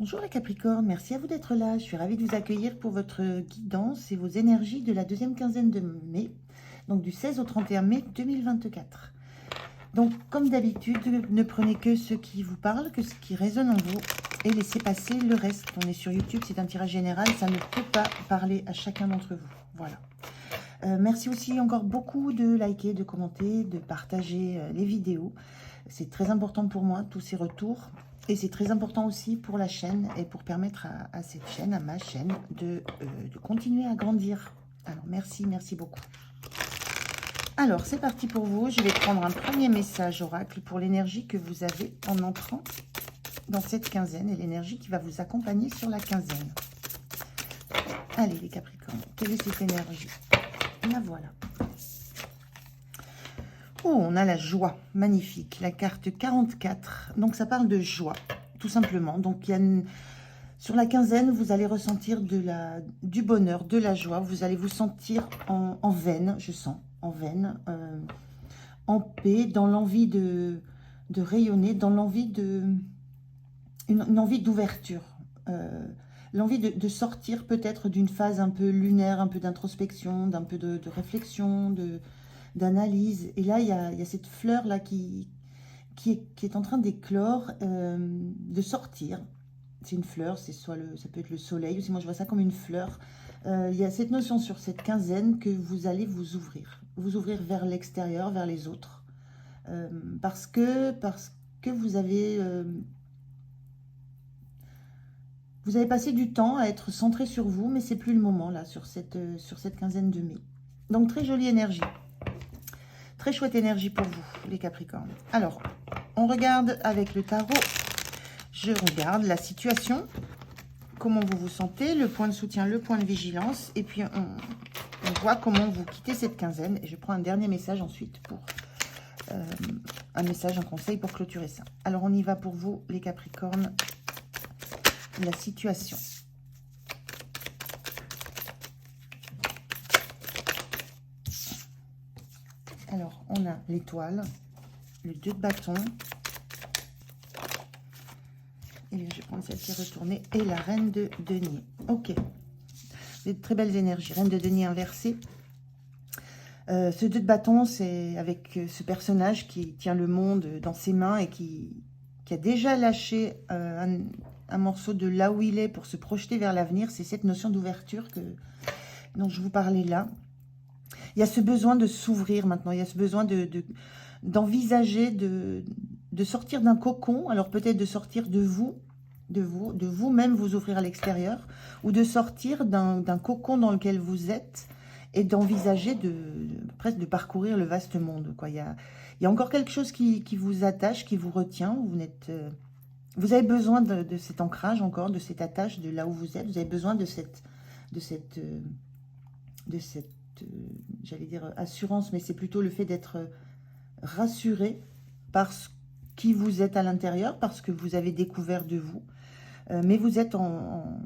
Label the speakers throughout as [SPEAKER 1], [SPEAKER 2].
[SPEAKER 1] Bonjour les Capricornes, merci à vous d'être là. Je suis ravie de vous accueillir pour votre guidance et vos énergies de la deuxième quinzaine de mai, donc du 16 au 31 mai 2024. Donc comme d'habitude, ne prenez que ce qui vous parle, que ce qui résonne en vous et laissez passer le reste. On est sur YouTube, c'est un tirage général, ça ne peut pas parler à chacun d'entre vous. Voilà. Merci aussi encore beaucoup de liker, de commenter, de partager les vidéos. C'est très important pour moi, tous ces retours. Et c'est très important aussi pour la chaîne et pour permettre à cette chaîne, à ma chaîne, de continuer à grandir. Alors, merci, merci beaucoup. Alors, c'est parti pour vous. Je vais prendre un premier message oracle pour l'énergie que vous avez en entrant dans cette quinzaine et l'énergie qui va vous accompagner sur la quinzaine. Allez, les Capricornes, quelle est cette énergie? La voilà. Oh, on a la joie, magnifique, la carte 44, donc ça parle de joie, tout simplement. Donc, il y a sur la quinzaine, vous allez ressentir du bonheur, de la joie, vous allez vous sentir en veine, je sens, en veine, en paix, dans l'envie de rayonner, dans l'envie une envie d'ouverture, l'envie de sortir peut-être d'une phase un peu lunaire, un peu d'introspection, d'un peu de réflexion, d'analyse. Et là, il y a cette fleur-là qui est en train d'éclore, de sortir. C'est une fleur, ça peut être le soleil, aussi moi je vois ça comme une fleur. Il y a cette notion sur cette quinzaine que vous allez vous ouvrir vers l'extérieur, vers les autres. Parce que vous avez passé du temps à être centré sur vous, mais c'est plus le moment là, sur cette quinzaine de mai. Donc très jolie énergie. Très chouette énergie pour vous, les Capricornes. Alors, on regarde avec le tarot. Je regarde la situation, comment vous vous sentez, le point de soutien, le point de vigilance. Et puis, on voit comment vous quittez cette quinzaine. Et je prends un dernier message ensuite pour un conseil pour clôturer ça. Alors, on y va pour vous, les Capricornes. La situation. Alors, on a l'étoile, le 2 de bâton, et je vais prendre celle qui est retournée, et la reine de denier. Ok, de très belles énergies. Reine de denier inversée. Ce 2 de bâton, c'est avec ce personnage qui tient le monde dans ses mains et qui a déjà lâché un morceau de là où il est pour se projeter vers l'avenir. C'est cette notion d'ouverture dont je vous parlais là. Il y a ce besoin de s'ouvrir maintenant, il y a ce besoin d'envisager de sortir d'un cocon, alors peut-être de sortir de vous-même vous ouvrir à l'extérieur, ou de sortir d'un cocon dans lequel vous êtes et d'envisager presque de parcourir le vaste monde, quoi. Il y a encore quelque chose qui vous attache, qui vous retient, vous avez besoin de cet ancrage encore, de cette attache de là où vous êtes, vous avez besoin de cette j'allais dire assurance, mais c'est plutôt le fait d'être rassuré par qui vous êtes à l'intérieur, parce que vous avez découvert de vous, mais vous êtes en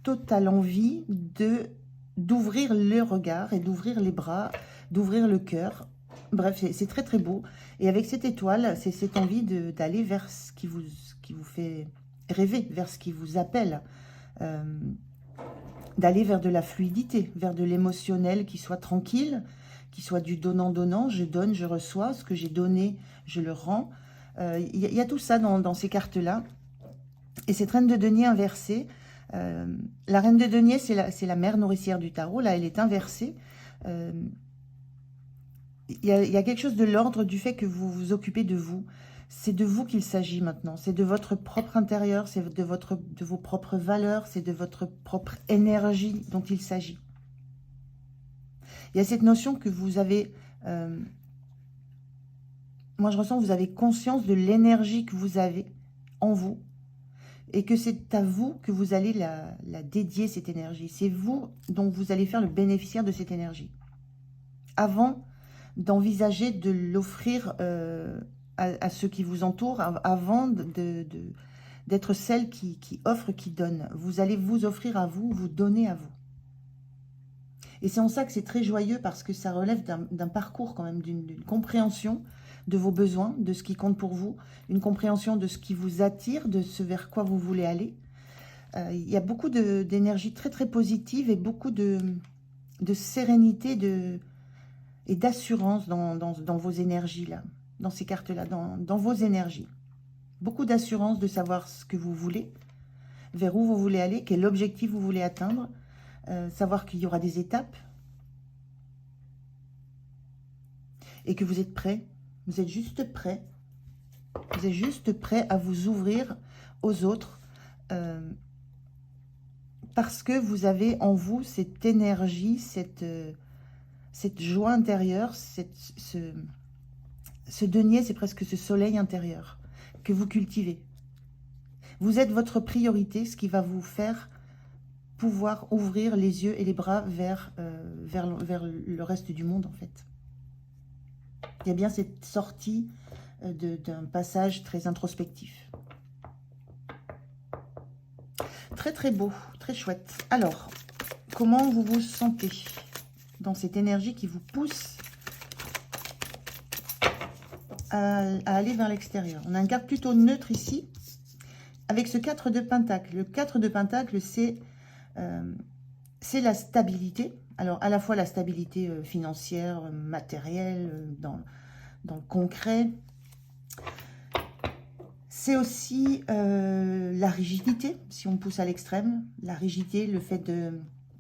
[SPEAKER 1] totale envie d'ouvrir le regard et d'ouvrir les bras, d'ouvrir le cœur. Bref, c'est très très beau. Et avec cette étoile, c'est cette envie d'aller vers ce qui vous fait rêver, vers ce qui vous appelle, d'aller vers de la fluidité, vers de l'émotionnel qui soit tranquille, qui soit du donnant-donnant. Je donne, je reçois, ce que j'ai donné, je le rends. Il y a tout ça dans ces cartes-là. Et cette reine de denier inversée, la reine de denier, c'est la mère nourricière du tarot. Là, elle est inversée. Il y a quelque chose de l'ordre du fait que vous vous occupez de vous. C'est de vous qu'il s'agit maintenant. C'est de votre propre intérieur, c'est de vos propres valeurs, c'est de votre propre énergie dont il s'agit. Il y a cette notion que vous avez... moi, je ressens que vous avez conscience de l'énergie que vous avez en vous et que c'est à vous que vous allez la dédier, cette énergie. C'est vous dont vous allez faire le bénéficiaire de cette énergie. Avant d'envisager de l'offrir à ceux qui vous entourent, avant d'être celle qui offre, qui donne. Vous allez vous offrir à vous, vous donner à vous. Et c'est en ça que c'est très joyeux, parce que ça relève d'un parcours quand même, d'une compréhension de vos besoins, de ce qui compte pour vous, une compréhension de ce qui vous attire, de ce vers quoi vous voulez aller. Il y a beaucoup d'énergie très très positive et beaucoup de sérénité et d'assurance dans vos énergies là, dans ces cartes là, dans vos énergies. Beaucoup d'assurance de savoir ce que vous voulez, vers où vous voulez aller, quel objectif vous voulez atteindre, savoir qu'il y aura des étapes et que vous êtes prêt. Vous êtes juste prêt. Vous êtes juste prêt à vous ouvrir aux autres parce que vous avez en vous cette énergie, cette joie intérieure, ce denier, c'est presque ce soleil intérieur que vous cultivez. Vous êtes votre priorité, ce qui va vous faire pouvoir ouvrir les yeux et les bras vers le reste du monde, en fait. Il y a bien cette sortie d'un passage très introspectif. Très très beau, très chouette. Alors, comment vous vous sentez dans cette énergie qui vous pousse à aller vers l'extérieur? On a une carte plutôt neutre ici, avec ce 4 de Pentacle. Le 4 de Pentacle, c'est la stabilité. Alors, à la fois la stabilité financière, matérielle, dans le concret. C'est aussi la rigidité, si on pousse à l'extrême. La rigidité, le fait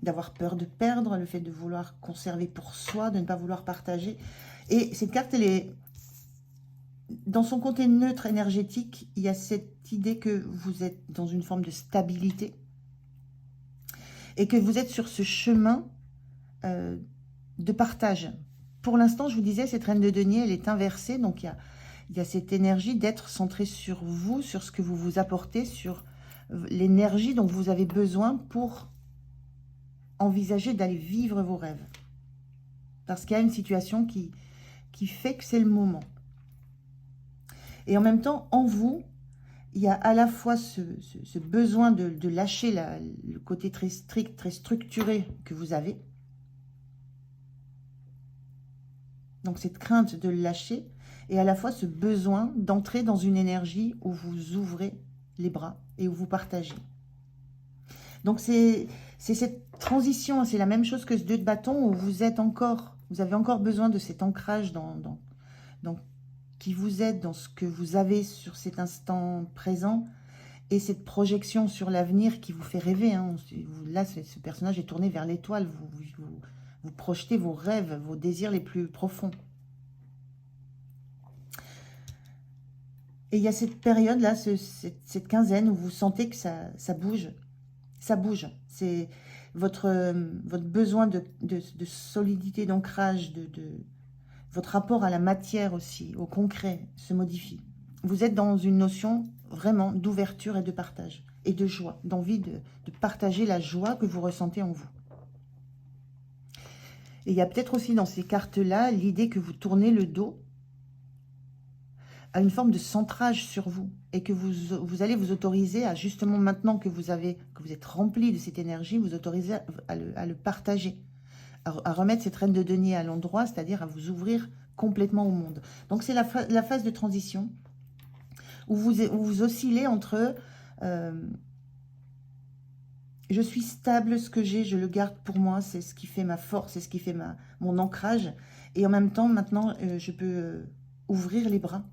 [SPEAKER 1] d'avoir peur de perdre, le fait de vouloir conserver pour soi, de ne pas vouloir partager. Et cette carte, elle est... Dans son côté neutre énergétique, il y a cette idée que vous êtes dans une forme de stabilité et que vous êtes sur ce chemin de partage. Pour l'instant, je vous disais, cette reine de denier, elle est inversée, donc il y a cette énergie d'être centrée sur vous, sur ce que vous vous apportez, sur l'énergie dont vous avez besoin pour envisager d'aller vivre vos rêves. Parce qu'il y a une situation qui fait que c'est le moment. Et en même temps, en vous, il y a à la fois ce besoin de lâcher le côté très strict, très structuré que vous avez. Donc cette crainte de le lâcher, et à la fois ce besoin d'entrer dans une énergie où vous ouvrez les bras et où vous partagez. Donc c'est cette transition, c'est la même chose que ce 2 de bâton où vous avez encore besoin de cet ancrage qui vous aide dans ce que vous avez sur cet instant présent et cette projection sur l'avenir qui vous fait rêver. Hein. Là, ce personnage est tourné vers l'étoile. Vous projetez vos rêves, vos désirs les plus profonds. Et il y a cette période-là, cette quinzaine où vous sentez que ça bouge. Ça bouge. C'est votre besoin de solidité, d'ancrage, votre rapport à la matière aussi, au concret, se modifie. Vous êtes dans une notion vraiment d'ouverture et de partage, et de joie, d'envie de partager la joie que vous ressentez en vous. Et il y a peut-être aussi dans ces cartes-là l'idée que vous tournez le dos à une forme de centrage sur vous, et que vous allez vous autoriser à, justement maintenant que vous êtes rempli de cette énergie, vous autoriser à le partager. À remettre cette reine de denier à l'endroit, c'est-à-dire à vous ouvrir complètement au monde. Donc c'est la phase de transition où vous oscillez entre je suis stable, ce que j'ai, je le garde pour moi, c'est ce qui fait ma force, c'est ce qui fait mon ancrage, et en même temps, maintenant, je peux ouvrir les bras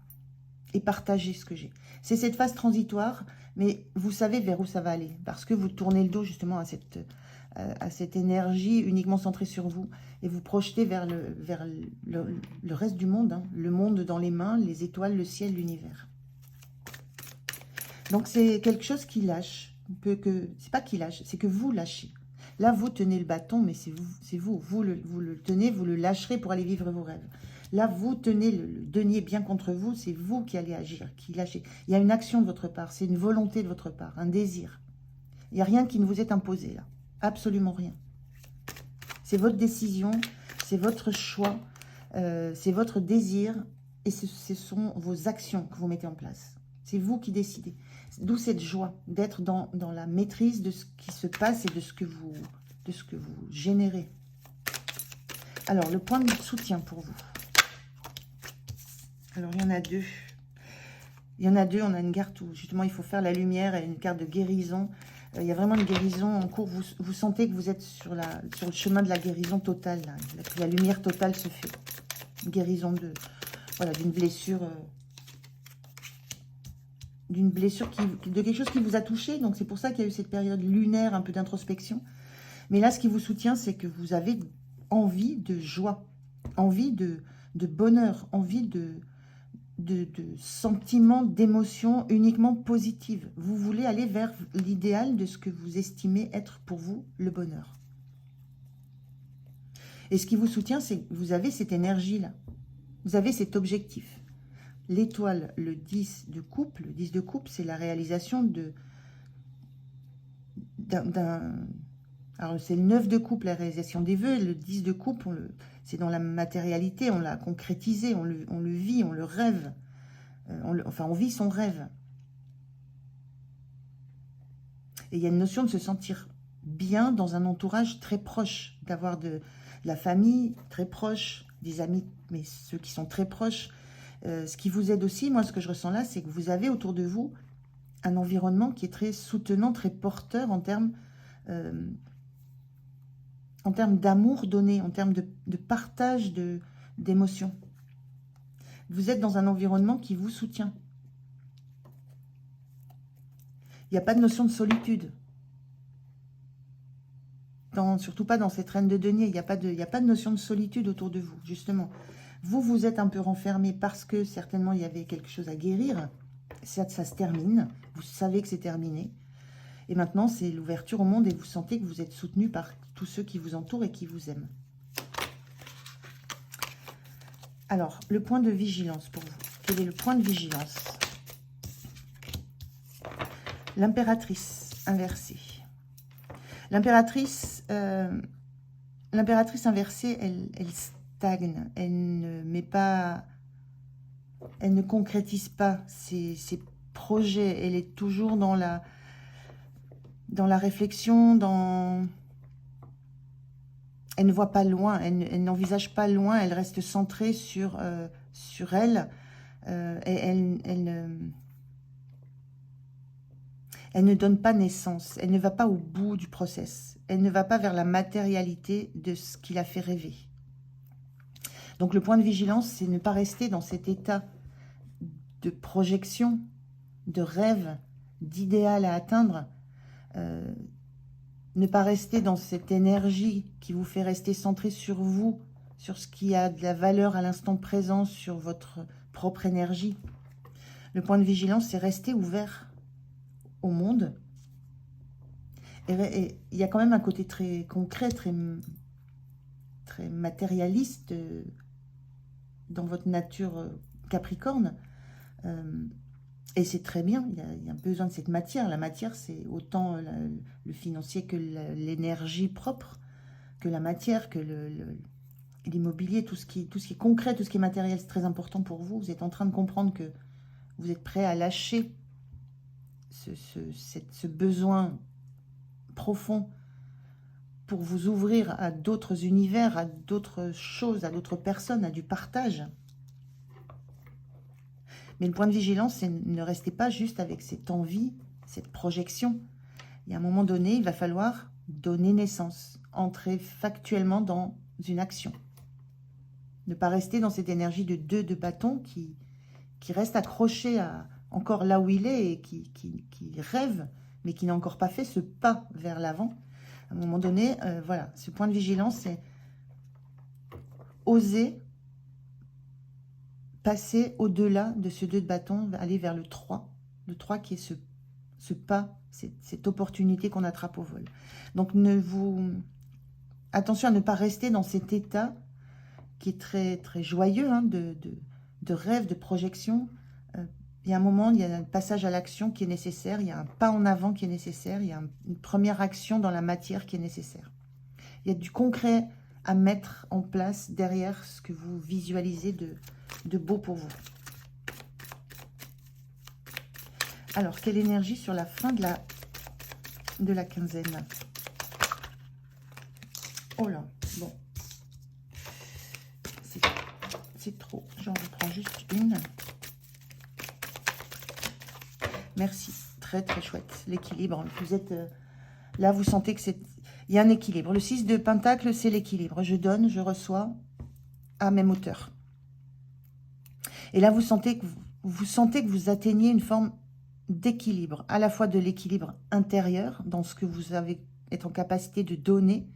[SPEAKER 1] et partager ce que j'ai. C'est cette phase transitoire, mais vous savez vers où ça va aller, parce que vous tournez le dos justement à cette énergie uniquement centrée sur vous, et vous projetez vers le reste du monde, hein, le monde dans les mains, les étoiles, le ciel, l'univers. Donc c'est quelque chose qui lâche, c'est pas qui lâche, c'est que vous lâchez. Là, vous tenez le bâton, mais c'est vous le tenez, vous le lâcherez pour aller vivre vos rêves. Là, vous tenez le denier bien contre vous, c'est vous qui allez agir, qui lâchez. Il y a une action de votre part, c'est une volonté de votre part, un désir. Il n'y a rien qui ne vous est imposé là. Absolument rien. C'est votre décision, c'est votre choix, c'est votre désir et ce sont vos actions que vous mettez en place. C'est vous qui décidez. D'où cette joie d'être dans la maîtrise de ce qui se passe et de ce que vous générez. Alors, le point de soutien pour vous. Alors, il y en a deux. Il y en a deux, on a une carte où justement il faut faire la lumière et une carte de guérison. Il y a vraiment une guérison en cours. Vous sentez que vous êtes sur le chemin de la guérison totale. Là. La lumière totale se fait. Une guérison voilà, d'une blessure. De quelque chose qui vous a touché. Donc c'est pour ça qu'il y a eu cette période lunaire, un peu d'introspection. Mais là, ce qui vous soutient, c'est que vous avez envie de joie, envie de bonheur, envie de sentiments, d'émotions uniquement positives. Vous voulez aller vers l'idéal de ce que vous estimez être pour vous le bonheur. Et ce qui vous soutient, c'est que vous avez cette énergie-là. Vous avez cet objectif. L'étoile, le 10 de coupe, c'est la réalisation alors c'est le 9 de coupe, la réalisation des vœux, et le 10 de coupe, c'est dans la matérialité, on l'a concrétisé, on le vit, on le rêve. On vit son rêve. Et il y a une notion de se sentir bien dans un entourage très proche, d'avoir de la famille très proche, des amis, mais ceux qui sont très proches. Ce qui vous aide aussi, moi ce que je ressens là, c'est que vous avez autour de vous un environnement qui est très soutenant, très porteur en termes d'amour donné, en termes de partage d'émotions. Vous êtes dans un environnement qui vous soutient. Il n'y a pas de notion de solitude. Surtout pas dans cette reine de denier. Il n'y a pas de notion de solitude autour de vous, justement. Vous êtes un peu renfermé parce que certainement il y avait quelque chose à guérir. Ça se termine. Vous savez que c'est terminé. Et maintenant, c'est l'ouverture au monde et vous sentez que vous êtes soutenu par tous ceux qui vous entourent et qui vous aiment. Alors, le point de vigilance pour vous. Quel est le point de vigilance? L'impératrice inversée. L'impératrice inversée, elle stagne. Elle ne concrétise pas ses projets. Elle est toujours dans la réflexion, elle ne voit pas loin, elle n'envisage pas loin, elle reste centrée sur elle. Et elle ne donne pas naissance, elle ne va pas au bout du process, elle ne va pas vers la matérialité de ce qui la fait rêver. Donc le point de vigilance, c'est ne pas rester dans cet état de projection, de rêve, d'idéal à atteindre, ne pas rester dans cette énergie qui vous fait rester centré sur vous, sur ce qui a de la valeur à l'instant présent, sur votre propre énergie. Le point de vigilance, c'est rester ouvert au monde. Et il y a quand même un côté très concret, très matérialiste dans votre nature Capricorne. Et c'est très bien, il y a besoin de cette matière. La matière, c'est autant le financier que l'énergie propre, que la matière, que l'immobilier, tout ce qui est concret, tout ce qui est matériel, c'est très important pour vous. Vous êtes en train de comprendre que vous êtes prêt à lâcher ce besoin profond pour vous ouvrir à d'autres univers, à d'autres choses, à d'autres personnes, à du partage. Mais le point de vigilance, c'est ne restez pas juste avec cette envie, cette projection. Il y a un moment donné, il va falloir donner naissance, entrer factuellement dans une action. Ne pas rester dans cette énergie de 2 de bâton qui reste accroché encore là où il est et qui rêve, mais qui n'a encore pas fait ce pas vers l'avant. À un moment donné, voilà, ce point de vigilance, c'est oser passer au-delà de ce 2 de bâton, aller vers le 3. Le 3 qui est ce pas, cette opportunité qu'on attrape au vol. Donc, attention à ne pas rester dans cet état qui est très, très joyeux, hein, de rêve, de projection. Il y a un moment, il y a un passage à l'action qui est nécessaire, il y a un pas en avant qui est nécessaire, il y a une première action dans la matière qui est nécessaire. Il y a du concret à mettre en place derrière ce que vous visualisez de beau pour vous. Alors, quelle énergie sur la fin de la quinzaine? Oh là, bon. C'est trop, j'en reprends. prends juste une. Merci. Très, très chouette. L'équilibre. Vous êtes... là, vous sentez que c'est... Il y a un équilibre. Le 6 de Pentacle, c'est l'équilibre. Je donne, je reçois à même hauteur. Et là, vous sentez que vous atteignez une forme d'équilibre. À la fois de l'équilibre intérieur, dans ce que vous êtes en capacité de donner,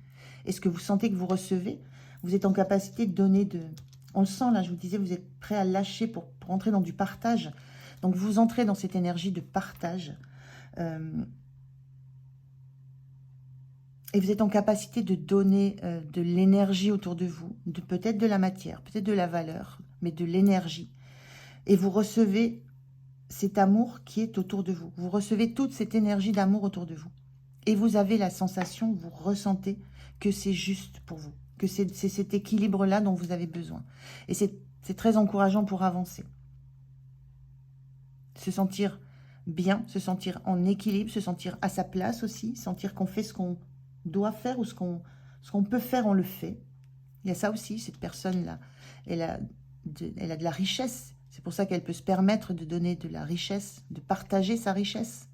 [SPEAKER 1] et ce que vous sentez que vous recevez. Vous êtes en capacité de donner de... On le sent, là, je vous disais, vous êtes prêt à lâcher pour entrer dans du partage. Donc, vous entrez dans cette énergie de partage. Et vous êtes en capacité de donner de l'énergie autour de vous, peut-être de la matière, peut-être de la valeur, mais de l'énergie. Et vous recevez cet amour qui est autour de vous. Vous recevez toute cette énergie d'amour autour de vous. Et vous avez la sensation, vous ressentez que c'est juste pour vous, que c'est cet équilibre-là dont vous avez besoin. Et c'est très encourageant pour avancer. Se sentir bien, se sentir en équilibre, se sentir à sa place aussi, sentir qu'on fait ce qu'on doit faire ou ce qu'on peut faire, on le fait. Il y a ça aussi, cette personne-là, elle a de la richesse. C'est pour ça qu'elle peut se permettre de donner de la richesse, de partager sa richesse.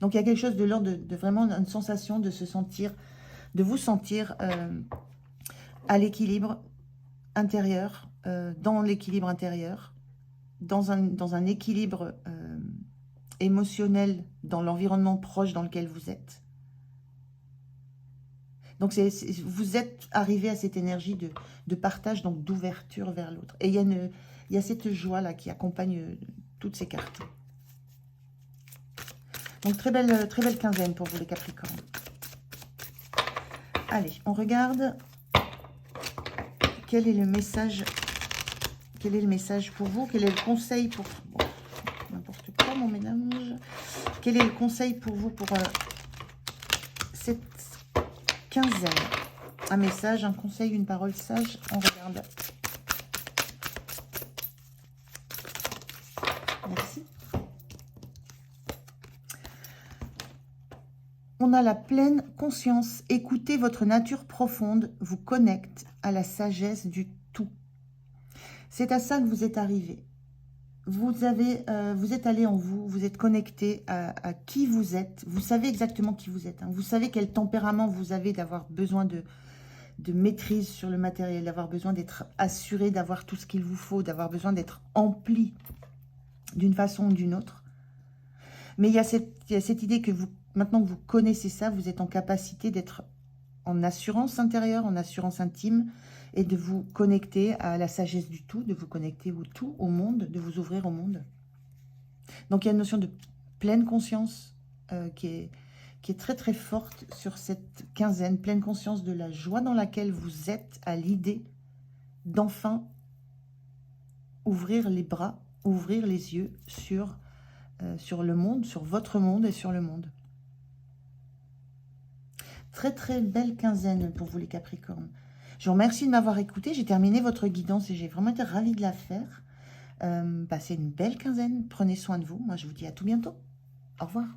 [SPEAKER 1] Donc il y a quelque chose de l'ordre de vraiment une sensation de se sentir, de vous sentir à l'équilibre intérieur, dans l'équilibre intérieur, dans un équilibre émotionnel dans l'environnement proche dans lequel vous êtes. Donc, vous êtes arrivé à cette énergie de partage, donc d'ouverture vers l'autre. Et il y a cette joie-là qui accompagne toutes ces cartes. Donc, très belle quinzaine pour vous, les Capricornes. Allez, on regarde quel est le message pour vous, quel est le conseil pour... Bon, n'importe quoi, mon mélange. Quel est le conseil pour vous pour cette quinzaine? Un message, un conseil, une parole sage. On regarde. Merci. On a la pleine conscience. Écoutez votre nature profonde vous connecte à la sagesse du tout. C'est à ça que vous êtes arrivé. Vous êtes allé en vous, vous êtes connecté à qui vous êtes. Vous savez exactement qui vous êtes. Hein. Vous savez quel tempérament vous avez, d'avoir besoin de maîtrise sur le matériel, d'avoir besoin d'être assuré, d'avoir tout ce qu'il vous faut, d'avoir besoin d'être empli d'une façon ou d'une autre. Mais il y a cette idée que maintenant que vous connaissez ça, vous êtes en capacité d'être en assurance intérieure, en assurance intime, et de vous connecter à la sagesse du tout, de vous connecter au tout, au monde, de vous ouvrir au monde. Donc il y a une notion de pleine conscience qui est très très forte sur cette quinzaine, pleine conscience de la joie dans laquelle vous êtes à l'idée d'enfin ouvrir les bras, ouvrir les yeux sur le monde, sur votre monde et sur le monde. Très très belle quinzaine pour vous, les Capricornes. Je vous remercie de m'avoir écouté. J'ai terminé votre guidance et j'ai vraiment été ravie de la faire. Passez une belle quinzaine. Prenez soin de vous. Moi, je vous dis à tout bientôt. Au revoir.